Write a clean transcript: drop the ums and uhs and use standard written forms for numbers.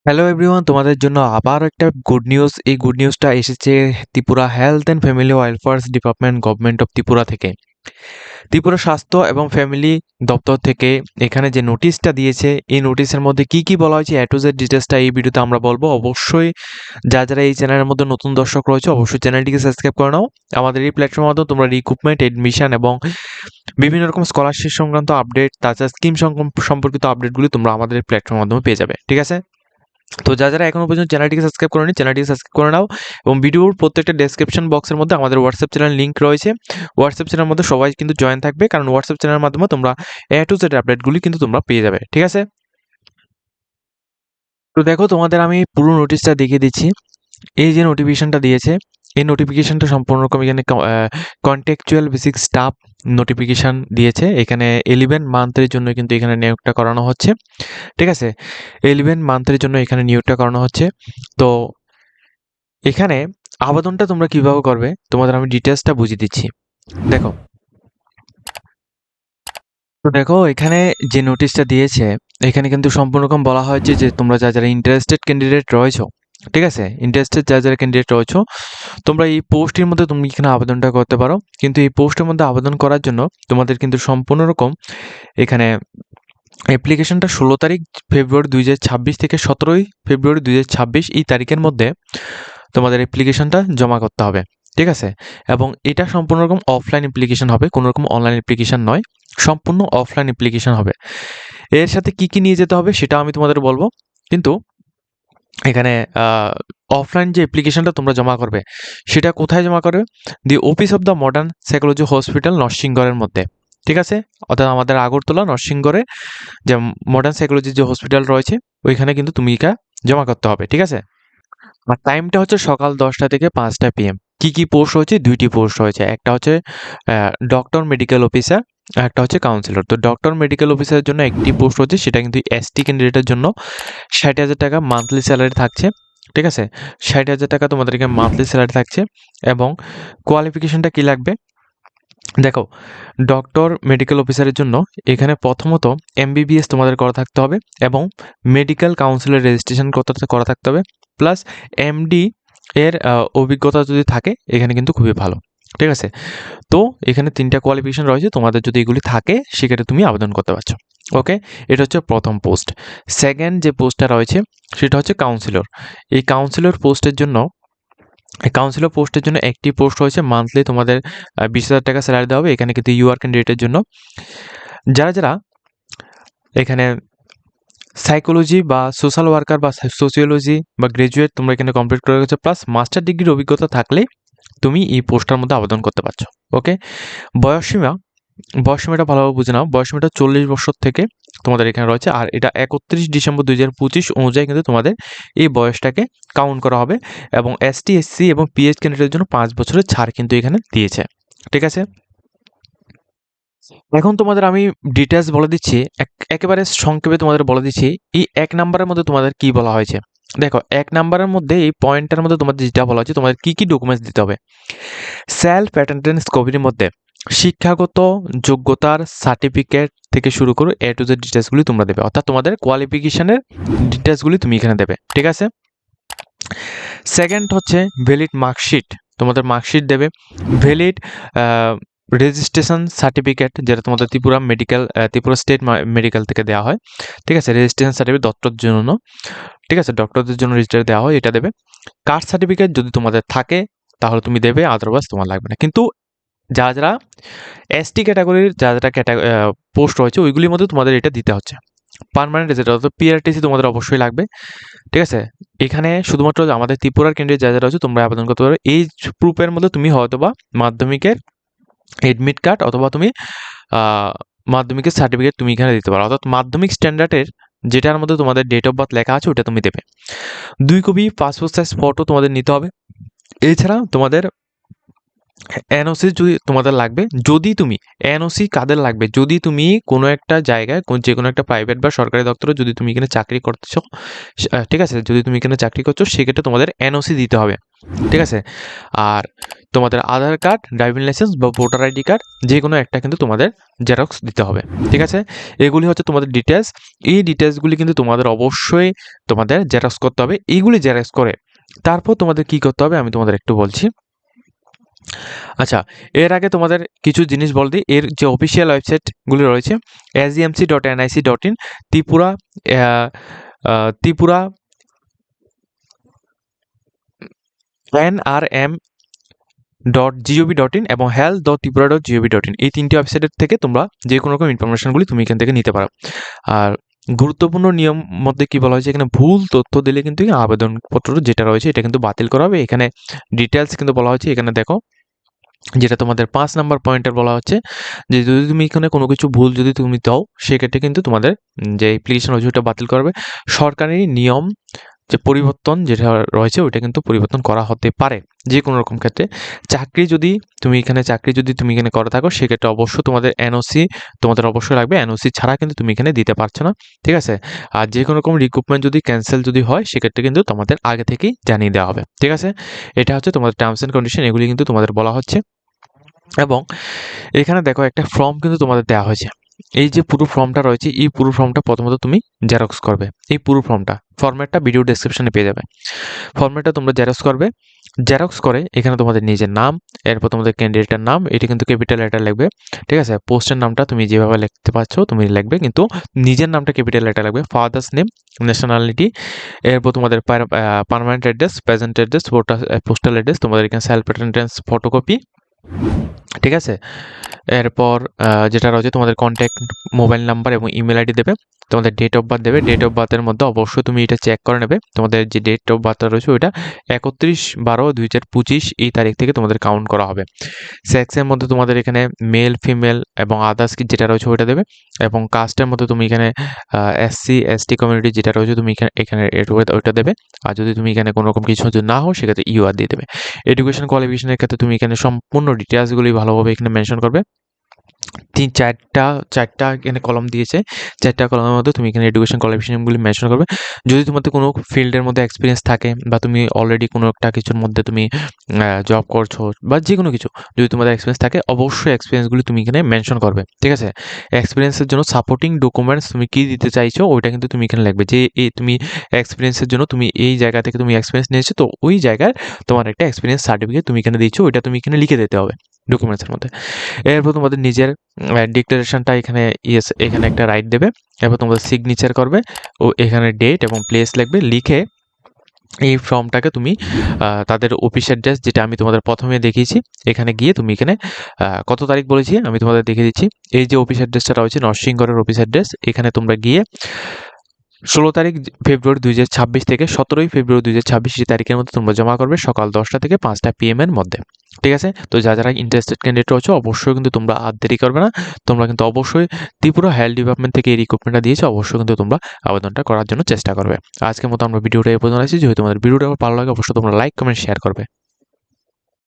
Hello everyone, তোমাদের জন্য আবার একটা গুড নিউজ। এই গুড নিউজটা এসেছে Tripura health and family welfare department government of Tripura থেকে। ত্রিপুরা স্বাস্থ্য এবং ফ্যামিলি দপ্তর থেকে এখানে যে নোটিশটা দিয়েছে, এই নোটিশের মধ্যে কি কি বলা হয়েছে A to Z ডিটেলসটা এই ভিডিওতে আমরা বলবো। অবশ্যই যারা এই চ্যানেলের মধ্যে নতুন দর্শক রয়েছে অবশ্যই চ্যানেলটিকে সাবস্ক্রাইব করে নাও। আমাদের এই প্ল্যাটফর্মের মাধ্যমে তোমরা রিক্রুটমেন্ট, এডমিশন এবং বিভিন্ন রকম স্কলারশিপ সংক্রান্ত আপডেট, তাছাড়া স্কিম সম্পর্কিত আপডেটগুলি তোমরা আমাদের এই প্ল্যাটফর্মের মাধ্যমে পেয়ে যাবে। ঠিক আছে, তো যারা এখনো পর্যন্ত চ্যানেলটিকে সাবস্ক্রাইব করেনি চ্যানেলটিকে সাবস্ক্রাইব করে নাও এবং ভিডিওর প্রত্যেকটা ডেসক্রিপশন বক্সের মধ্যে আমাদের হোয়াটসঅ্যাপ চ্যানেল লিঙ্ক রয়েছে। হোয়াটসঅ্যাপ চ্যানেলের মধ্যে সবাই কিন্তু জয়েন থাকবে, কারণ হোয়াটসঅ্যাপ চ্যানেলের মাধ্যমে তোমরা A to Z আপডেটগুলি কিন্তু তোমরা পেয়ে যাবে। ঠিক আছে, তো দেখো তোমাদের আমি পুরো নোটিশটা দেখিয়ে দিচ্ছি। এই যে নোটিফিকেশনটা দিয়েছে, এই নোটিফিকেশনটা সম্পূর্ণ রকম এখানে কন্ট্যাকচুয়াল বেসিক স্টাফ নোটিফিকেশন দিয়েছে। এখানে 11 মান্থের জন্য কিন্তু এখানে নিয়োগটা করানো হচ্ছে। ঠিক আছে, 11 মান্থের জন্য এখানে নিয়োগটা করানো হচ্ছে। তো এখানে আবেদনটা তোমরা কিভাবে করবে তোমাদের আমি ডিটেলসটা বুঝিয়ে দিচ্ছি। দেখো, তো দেখো এখানে যে নোটিশটা দিয়েছে, এখানে কিন্তু সম্পূর্ণ রকম বলা হয়েছে যে তোমরা যারা ইন্টারেস্টেড ক্যান্ডিডেট রয়েছো, ঠিক আছে, ইন্টারেস্টেড যারা ক্যান্ডিডেট রয়েছো, তোমরা এই পোস্টের মধ্যে তুমি এখানে আবেদনটা করতে পারো। কিন্তু এই পোস্টের মধ্যে আবেদন করার জন্য তোমাদের কিন্তু সম্পূর্ণ রকম এখানে অ্যাপ্লিকেশনটা 16 তারিখ ফেব্রুয়ারি 2026 থেকে 17 ফেব্রুয়ারি 2026 এই তারিখের মধ্যে তোমাদের অ্যাপ্লিকেশনটা জমা করতে হবে। ঠিক আছে, এবং এটা সম্পূর্ণ রকম অফলাইন অ্যাপ্লিকেশন হবে, কোনো রকম অনলাইন অ্যাপ্লিকেশন নয়, সম্পূর্ণ অফলাইন অ্যাপ্লিকেশন হবে। এর সাথে কি কি নিয়ে যেতে হবে সেটা আমি তোমাদের বলবো, কিন্তু এখানে অফলাইন যে অ্যাপ্লিকেশনটা তোমরা জমা করবে সেটা কোথায় জমা করবে? The office of the modern psychology hospital নরসিংগড়ের মধ্যে। ঠিক আছে, অর্থাৎ আমাদের আগরতলা নরসিংগড়ে যে মডার্ন সাইকোলজি যে হসপিটাল রয়েছে ওইখানে কিন্তু তুমি এটা জমা করতে হবে। ঠিক আছে, আর টাইমটা হচ্ছে সকাল 10টা থেকে 5টা PM। কি কি পোস্ট হয়েছে? দুইটি পোস্ট হয়েছে, একটা হচ্ছে ডক্টর মেডিকেল অফিসার, একটা হচ্ছে কাউন্সিলর। তো ডক্টর মেডিকেল অফিসারের জন্য একটি পোস্ট হচ্ছে, সেটা কিন্তু ST ক্যান্ডিডেটের জন্য 60,000 টাকা মান্থলি স্যালারি থাকছে। ঠিক আছে, 60,000 টাকা তোমাদেরকে মান্থলি স্যালারি থাকছে। এবং কোয়ালিফিকেশনটা কি লাগবে দেখো, ডক্টর মেডিকেল অফিসারের জন্য এখানে প্রথমত MBBS তোমাদের করা থাকতে হবে এবং মেডিকেল কাউন্সিলের রেজিস্ট্রেশন করা থাকতে হবে, প্লাস MD এর অভিজ্ঞতা যদি থাকে এখানে কিন্তু খুবই ভালো। ঠিক আছে, তো এখানে 3টা কোয়ালিফিকেশন রয়েছে, তোমাদের যদি এগুলি থাকে সেক্ষেত্রে তুমি আবেদন করতে পারছো। ওকে, এটা হচ্ছে প্রথম পোস্ট। সেকেন্ড যে পোস্টটা রয়েছে সেটা হচ্ছে কাউন্সিলর। এই কাউন্সিলর পোস্টের জন্য একটি পোস্ট হয়েছে, মান্থলি তোমাদের 20,000 টাকা স্যালারি দেওয়া হবে। এখানে কিন্তু UR ক্যান্ডিডেটের জন্য যারা এখানে সাইকোলজি বা সোশ্যাল ওয়ার্কার বা সোসিওলজি বা গ্রাজুয়েট তোমরা এখানে কমপ্লিট করে গেছো, প্লাস মাস্টার ডিগ্রির অভিজ্ঞতা থাকলে তুমি এই পোস্টটার মধ্যে আবেদন করতে পারছো। ওকে, বয়সসীমাটা ভালোভাবে বুঝে নাও। বয়সসীমাটা 40 বছর থেকে তোমাদের এখানে রয়েছে, আর এটা 31 ডিসেম্বর 2025 অনুযায়ী কিন্তু তোমাদের এই বয়সটাকে কাউন্ট করা হবে। এবং ST SC এবং PH ক্যান্ডিডেটের জন্য 5 বছরের ছাড় কিন্তু এখানে দিয়েছে। ঠিক আছে, এখন তোমাদের আমি ডিটেলস বলে দিচ্ছি, একেবারে সংক্ষেপে তোমাদের বলে দিচ্ছি এই 1 নাম্বারের মধ্যে তোমাদের কি বলা হয়েছে। দেখো, 1 নাম্বারের মধ্যে এই পয়েন্টের মধ্যে তোমাদের যেটা বলা হয়েছে, তোমাদের কি কি ডকুমেন্টস দিতে হবে। সেলফ অ্যাটেন্ডেন্স কপির মধ্যে শিক্ষাগত যোগ্যতার সার্টিফিকেট থেকে শুরু করে A to Z ডিটেলসগুলি তোমরা দেবে, অর্থাৎ তোমাদের কোয়ালিফিকেশনের ডিটেলসগুলি তুমি এখানে দেবে। ঠিক আছে, সেকেন্ড হচ্ছে ভ্যালিড মার্কশিট, তোমাদের মার্কশিট দেবে। ভ্যালিড রেজিস্ট্রেশন সার্টিফিকেট, যেটা তোমাদের ত্রিপুরা স্টেট মেডিকেল থেকে দেওয়া হয়। ঠিক আছে, রেজিস্ট্রেশন সার্টিফিকেট ডক্টরদের জন্য। ঠিক আছে, ডক্টরদের জন্য রেজিস্টার দেওয়া হয়, এটা দেবে। কাস্ট সার্টিফিকেট যদি তোমাদের থাকে তাহলে তুমি দেবে, আদারওয়াইজ তোমার লাগবে না। কিন্তু যারা ST ক্যাটাগরির যারা পোস্ট রয়েছে ওইগুলির মধ্যে তোমাদের এটা দিতে হচ্ছে। পার্মানেন্ট রেজিডেন্ট অর্থাৎ PRTC তোমাদের অবশ্যই লাগবে। ঠিক আছে, এখানে শুধুমাত্র আমাদের ত্রিপুরার কেন্দ্রে যারা রয়েছে তোমরা আবেদন করতে পারো। এই প্রুফের মধ্যে তুমি হয়তো বা মাধ্যমিকের এডমিট কার্ড অথবা তুমি মাধ্যমিকের সার্টিফিকেট তুমি এখানে দিতে পারো, অর্থাৎ মাধ্যমিক স্ট্যান্ডার্ডের যেটার মধ্যে তোমাদের ডেট অফ বার্থ লেখা আছে ওটা তুমি দেবে। 2 কপি পাসপোর্ট সাইজ ফটো তোমাদের নিতে হবে। এছাড়া তোমাদের এনওসি যদি তোমাদের লাগবে, যদি তুমি এনওসি কাদের লাগবে, যদি তুমি কোনো একটা জায়গায় যে কোনো একটা প্রাইভেট বা সরকারি দপ্তরে যদি তুমি এখানে চাকরি করছো, ঠিক আছে, যদি তুমি এখানে চাকরি করছো সেক্ষেত্রে তোমাদের এনওসি দিতে হবে, ঠিক আছে। আর তোমাদের আধার কার্ড, ড্রাইভিং লাইসেন্স বা ভোটার আইডি কার্ড যে কোনো একটা কিন্তু তোমাদের জেরক্স দিতে হবে, ঠিক আছে। এগুলি হচ্ছে তোমাদের ডিটেলস। এই ডিটেলসগুলি কিন্তু তোমাদের অবশ্যই তোমাদের জেরক্স করতে হবে। এইগুলি জেরক্স করে তারপর তোমাদের কি করতে হবে আমি তোমাদের একটু বলছি। আচ্ছা, এর আগে তোমাদের কিছু জিনিস বল দিই। এর যে অফিসিয়াল ওয়েবসাইটগুলি রয়েছে agmc.nic.in, ত্রিপুরা ত্রিপুরা nrm.gov.in এবং health.tripura.gov.in, এই তিনটি ওয়েবসাইটের থেকে তোমরা যে কোনো রকম ইনফরমেশনগুলি তুমি এখান থেকে নিতে পারো। আর গুরুত্বপূর্ণ নিয়ম মধ্যে কি বলা হয়েছে, এখানে ভুল তথ্য দিলে কিন্তু এই আবেদনপত্র যেটা রয়েছে এটা কিন্তু বাতিল করা হবে। এখানে ডিটেলস কিন্তু বলা হয়েছে, এখানে দেখো যেটা তোমাদের 5 নাম্বার পয়েন্টের বলা হচ্ছে যে যদি তুমি এখানে কোনো কিছু ভুল যদি তুমি দাও সেক্ষেত্রে কিন্তু তোমাদের যে অ্যাপ্লিকেশন রয়েছে ওটা বাতিল করবে। সরকারি নিয়ম যে পরিবর্তন যেটা রয়েছে ওইটা কিন্তু পরিবর্তন করা হতে পারে যে কোনো রকম ক্ষেত্রে। চাকরি যদি তুমি এখানে করে থাকো সেক্ষেত্রে অবশ্যই তোমাদের এনওসি তোমাদের অবশ্যই লাগবে। এনওসি ছাড়া কিন্তু তুমি এখানে দিতে পারছো না, ঠিক আছে। আর যে কোনো রকম রিক্রুটমেন্ট যদি ক্যান্সেল যদি হয় সেক্ষেত্রে কিন্তু তোমাদের আগে থেকেই জানিয়ে দেওয়া হবে, ঠিক আছে। এটা হচ্ছে তোমাদের টার্মস অ্যান্ড কন্ডিশন, এগুলি কিন্তু তোমাদের বলা হচ্ছে। এবং এখানে দেখো একটা ফর্ম কিন্তু তোমাদের দেওয়া হয়েছে। এই যে পুরো ফর্মটা রয়েছে এই পুরো ফর্মটা প্রথমত তুমি জেরক্স করবে। এই পুরো ফর্ম্যাটটা ভিডিও ডেসক্রিপশনে পেয়ে যাবে। ফর্ম্যাটটা তোমরা জেরক্স করবে। জেরক্স করে এখানে তোমাদের নিজের নাম, এরপর তোমাদের ক্যান্ডিডেটের নাম, এটা কিন্তু ক্যাপিটাল লেটার লিখবে, ঠিক আছে। পোস্টের নামটা তুমি যেভাবে লিখতে পারছো তুমি লিখবে, কিন্তু নিজের নামটা ক্যাপিটাল লেটার লাগবে। ফাদার্স নেম, ন্যাশনালিটি, এরপর তোমাদের permanent address, present address, postal address, তোমাদের এখানে সেলফ অ্যাটেন্ডেন্স ফটোকপি, ঠিক আছে। এরপর যেটা রয়েছে তোমাদের কন্ট্যাক্ট মোবাইল নাম্বার এবং ইমেল আইডি দেবে। তোমাদের ডেট অফ বার্থ দেবে। ডেট অফ বার্থের মধ্যে অবশ্যই তুমি এটা চেক করে নেবে। তোমাদের যে ডেট অফ বার্থটা রয়েছে ওইটা 31/12/2025 এই তারিখ থেকে তোমাদের কাউন্ট করা হবে। সেক্সের মধ্যে তোমাদের এখানে মেল, ফিমেল এবং আদার্স যেটা রয়েছে ওইটা দেবে। এবং কাস্টের মধ্যে তুমি এখানে SC ST কমিউনিটি যেটা রয়েছে তুমি এখানে ওইটা দেবে। আর যদি তুমি এখানে কোনো রকম কিছু যদি না হও সেক্ষেত্রে UR দিয়ে দেবে। এডুকেশন কোয়ালিফিকেশনের ক্ষেত্রে তুমি এখানে সম্পূর্ণ ডিটেলসগুলি ভালোভাবে এখানে মেনশন করবে। চারটা এখানে কলম দিয়েছে। 4টা কলমের মধ্যে তুমি এখানে এডুকেশন কোয়ালিফিকেশনগুলি মেনশন করবে। যদি তোমাদের কোনো ফিল্ডের মধ্যে এক্সপিরিয়েন্স থাকে বা তুমি অলরেডি কোনো একটা কিছুর মধ্যে তুমি জব করছো বা যে কোনো কিছু যদি তোমাদের এক্সপিরিয়েন্স থাকে অবশ্যই এক্সপিরিয়েন্সগুলি তুমি এখানে মেনশন করবে, ঠিক আছে। এক্সপিরিয়েন্সের জন্য সাপোর্টিং ডকুমেন্টস তুমি কী দিতে চাইছো ওইটা কিন্তু তুমি এখানে লিখবে যে এই তুমি এক্সপিরিয়েন্সের জন্য তুমি এই জায়গা থেকে তুমি এক্সপিরিয়েন্স নিয়েছো, তো ওই জায়গায় তোমার একটা এক্সপিরিয়েন্স সার্টিফিকেট তুমি এখানে দিচ্ছ, ওইটা তুমি এখানে লিখে দিতে হবে ডকুমেন্টসের মধ্যে। এরপর তোমাদের নিজের ডিক্লারেশনটা এখানে একটা রাইট দেবে। এরপর তোমাদের সিগনেচার করবে ও এখানে ডেট এবং প্লেস লিখবে। লিখে এই ফর্মটাকে তুমি তাদের অফিস অ্যাড্রেস যেটা আমি তোমাদের প্রথমে দেখিয়েছি এখানে গিয়ে তুমি এখানে কত তারিখ বলেছি আমি তোমাদের দেখিয়ে দিচ্ছি। এই যে অফিস অ্যাড্রেসটা রয়েছে নরসিংগড়ের অফিস অ্যাড্রেস, এখানে তোমরা গিয়ে 16 তারিখ ফেব্রুয়ারি 2026 থেকে 17 ফেব্রুয়ারি 2026 এই তারিখের মধ্যে তোমরা জমা করবে সকাল 10টা থেকে 5টা PM এর মধ্যে, ঠিক আছে। তো যারা ইন্টারেস্টেড ক্যান্ডিডেট রয়েছে অবশ্যই কিন্তু তোমরা আর দেরি করবে না। তোমরা কিন্তু অবশ্যই ত্রিপুরা হেলথ ডিপার্টমেন্ট থেকে এই রিক্রুটমেন্টটা দিয়েছে, অবশ্যই কিন্তু তোমরা আবেদনটা করার জন্য চেষ্টা করবে। আজকের মতো আমরা ভিডিওটা এই পর্যন্ত রাখছি। যদি তোমাদের ভিডিওটা ভালো লাগে অবশ্যই তোমরা লাইক, কমেন্ট, শেয়ার করবে।